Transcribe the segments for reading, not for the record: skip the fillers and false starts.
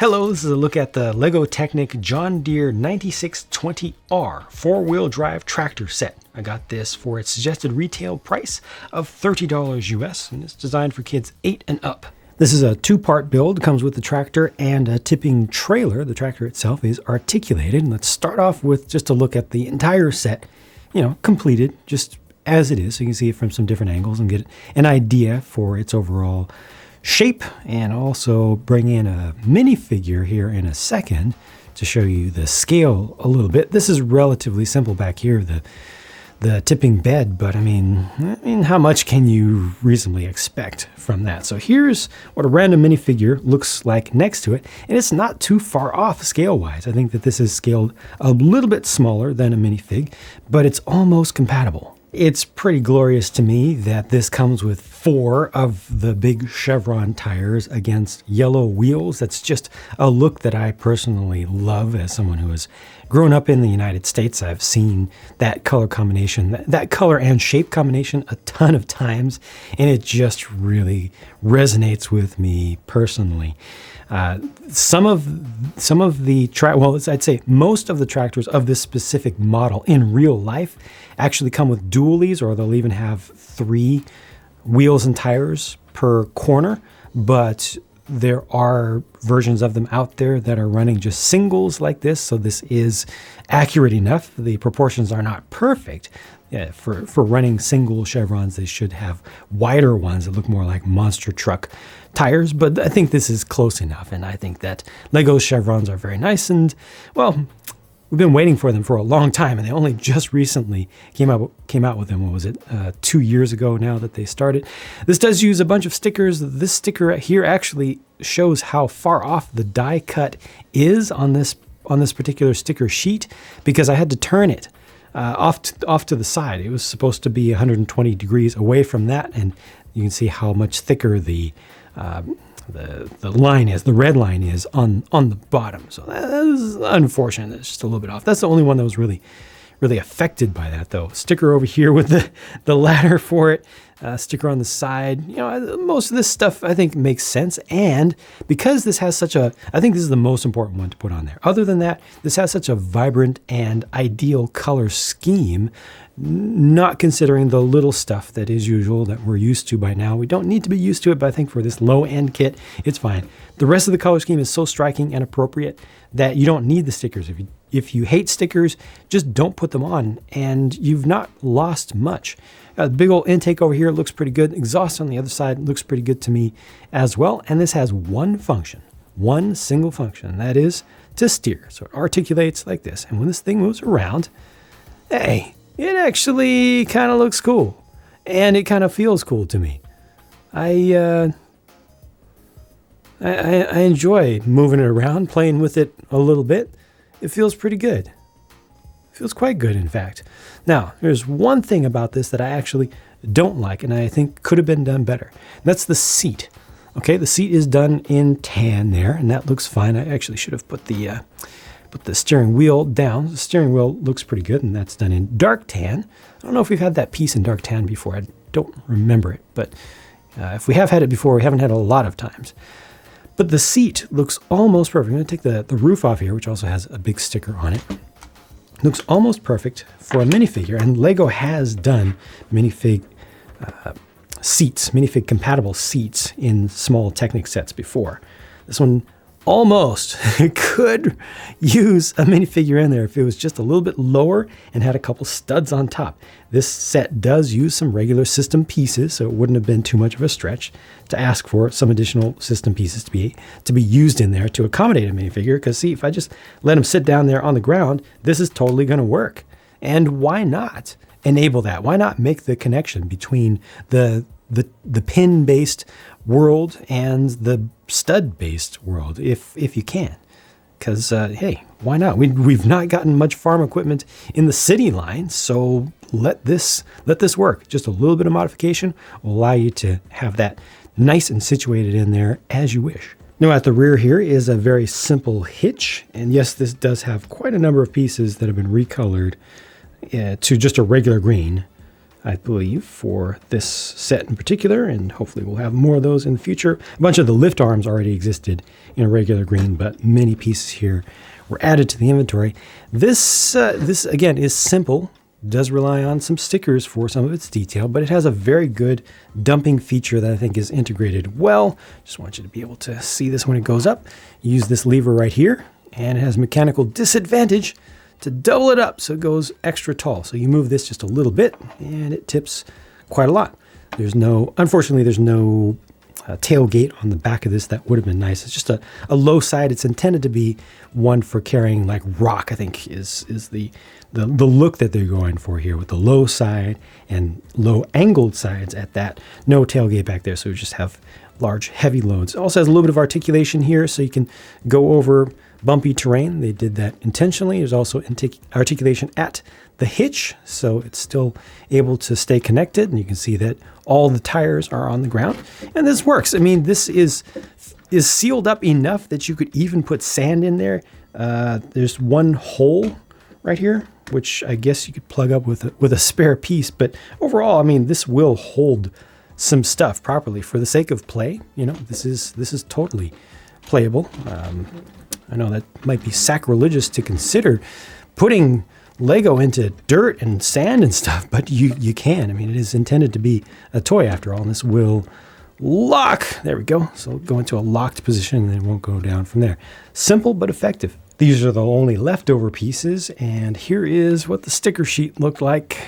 Hello, this is a look at the Lego Technic John Deere 9620R four-wheel drive tractor set. I got this for its suggested retail price of $30 US, and it's designed for kids 8 and up. This is a two-part build, comes with the tractor and a tipping trailer. The tractor itself is articulated. Let's start off with just a look at the entire set, completed just as it is, so you can see it from some different angles and get an idea for its overall shape, and also bring in a minifigure here in a second to show you the scale a little bit. This is relatively simple back here, the tipping bed, but I mean, how much can you reasonably expect from that? So here's what a random minifigure looks like next to it, and it's not too far off scale-wise. I think that this is scaled a little bit smaller than a minifig, but it's almost compatible. It's pretty glorious to me that this comes with 4 of the big chevron tires against yellow wheels. That's just a look that I personally love as someone who has grown up in the United States. I've seen that color combination, that color and shape combination a ton of times, and it just really resonates with me personally. Some of the I'd say most of the tractors of this specific model in real life actually come with dualies, or they'll even have 3 wheels and tires per corner, but there are versions of them out there that are running just singles like this, so this is accurate enough. The proportions are not perfect. Yeah, for running single chevrons, they should have wider ones that look more like monster truck tires, but I think this is close enough, and I think that Lego's chevrons are very nice, and, well, we've been waiting for them for a long time, and they only just recently came out with them. What was it, 2 years ago now that they started. This does use a bunch of stickers. This sticker here actually shows how far off the die cut is on this particular sticker sheet, because I had to turn it off to the side. It was supposed to be 120 degrees away from that, and you can see how much thicker the line is, the red line is on the bottom. So that is unfortunate. It's just a little bit off. That's the only one that was really affected by that, though. Sticker over here with the ladder for it. Sticker on the side. Most of this stuff I think makes sense, and because this has I think this is the most important one to put on there. Other than that, this has such a vibrant and ideal color scheme, not considering the little stuff that is usual that we're used to by now. We don't need to be used to it, but I think for this low-end kit, it's fine. The rest of the color scheme is so striking and appropriate that you don't need the stickers. If you hate stickers, just don't put them on, and you've not lost much. Big old intake over here looks pretty good. Exhaust on the other side looks pretty good to me as well. And this has one single function, and that is to steer. So it articulates like this. And when this thing moves around, hey, it actually kind of looks cool. And it kind of feels cool to me. I enjoy moving it around, playing with it a little bit. It feels pretty good. Feels quite good, in fact. Now, there's one thing about this that I actually don't like, and I think could have been done better. That's the seat. Okay, the seat is done in tan there, and that looks fine. I actually should have put the steering wheel down. The steering wheel looks pretty good, and that's done in dark tan. I don't know if we've had that piece in dark tan before. I don't remember it, but if we have had it before, we haven't had it a lot of times. But the seat looks almost perfect. I'm going to take the roof off here, which also has a big sticker on it. Looks almost perfect for a minifigure, and Lego has done minifig compatible seats in small Technic sets before. This one almost could use a minifigure in there if it was just a little bit lower and had a couple studs on top. This set does use some regular system pieces, so it wouldn't have been too much of a stretch to ask for some additional system pieces to be used in there to accommodate a minifigure. Because see, if I just let them sit down there on the ground, this is totally going to work. And why not enable that? Why not make the connection between the pin-based world and the stud-based world, if you can? Because hey, why not? We've not gotten much farm equipment in the city line, so let this work. Just a little bit of modification will allow you to have that nice and situated in there as you wish. Now at the rear here is a very simple hitch, and yes, this does have quite a number of pieces that have been recolored to just a regular green. I believe, for this set in particular, and hopefully we'll have more of those in the future. A bunch of the lift arms already existed in a regular green, but many pieces here were added to the inventory. This again is simple. Does rely on some stickers for some of its detail, but it has a very good dumping feature that I think is integrated well. Just want you to be able to see this when it goes up. Use this lever right here, and it has mechanical disadvantage to double it up so it goes extra tall. So you move this just a little bit and it tips quite a lot. Unfortunately, there's no tailgate on the back of this. That would have been nice. It's just a low side. It's intended to be one for carrying like rock, I think is the look that they're going for here, with the low side and low angled sides at that. No tailgate back there, so we just have large heavy loads. It also has a little bit of articulation here, so you can go over bumpy terrain. They did that intentionally. There's also articulation at the hitch, so it's still able to stay connected, and you can see that all the tires are on the ground, and this works. I mean, this is sealed up enough that you could even put sand in there. There's one hole right here, which I guess you could plug up with a spare piece, but overall, I mean, this will hold some stuff properly for the sake of play. You know, this is totally playable. I know that might be sacrilegious to consider putting Lego into dirt and sand and stuff, but you can. I mean, it is intended to be a toy after all, and this will lock. There we go. So go into a locked position and it won't go down from there. Simple but effective. These are the only leftover pieces, and here is what the sticker sheet looked like.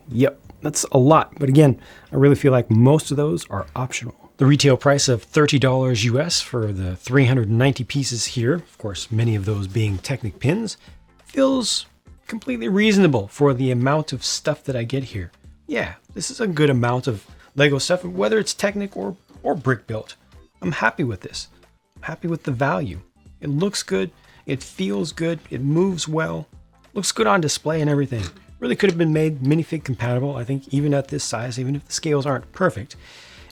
Yep, that's a lot, but again, I really feel like most of those are optional. The retail price of $30 US for the 390 pieces here, of course, many of those being Technic pins, feels completely reasonable for the amount of stuff that I get here. Yeah, this is a good amount of Lego stuff, whether it's Technic or brick built. I'm happy with this. I'm happy with the value. It looks good. It feels good. It moves well. Looks good on display and everything. Really could have been made minifig compatible, I think, even at this size, even if the scales aren't perfect.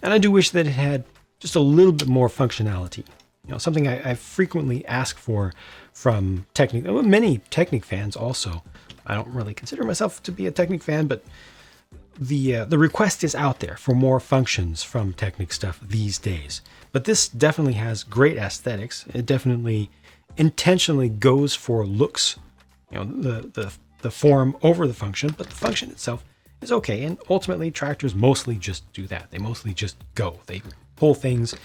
And I do wish that it had just a little bit more functionality. You know, something I frequently ask for from Technic. Many Technic fans also. I don't really consider myself to be a Technic fan, but the request is out there for more functions from Technic stuff these days. But this definitely has great aesthetics. It definitely intentionally goes for looks. You know, the form over the function, but the function itself is okay. And ultimately, tractors mostly just do that. They mostly just go. They pull things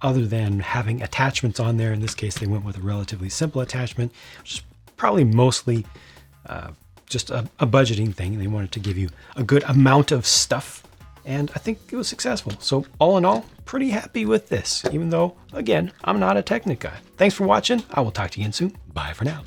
other than having attachments on there. In this case, they went with a relatively simple attachment, which is probably mostly just a budgeting thing. They wanted to give you a good amount of stuff, and I think it was successful. So all in all, pretty happy with this, even though, again, I'm not a Technic guy. Thanks for watching. I will talk to you again soon. Bye for now.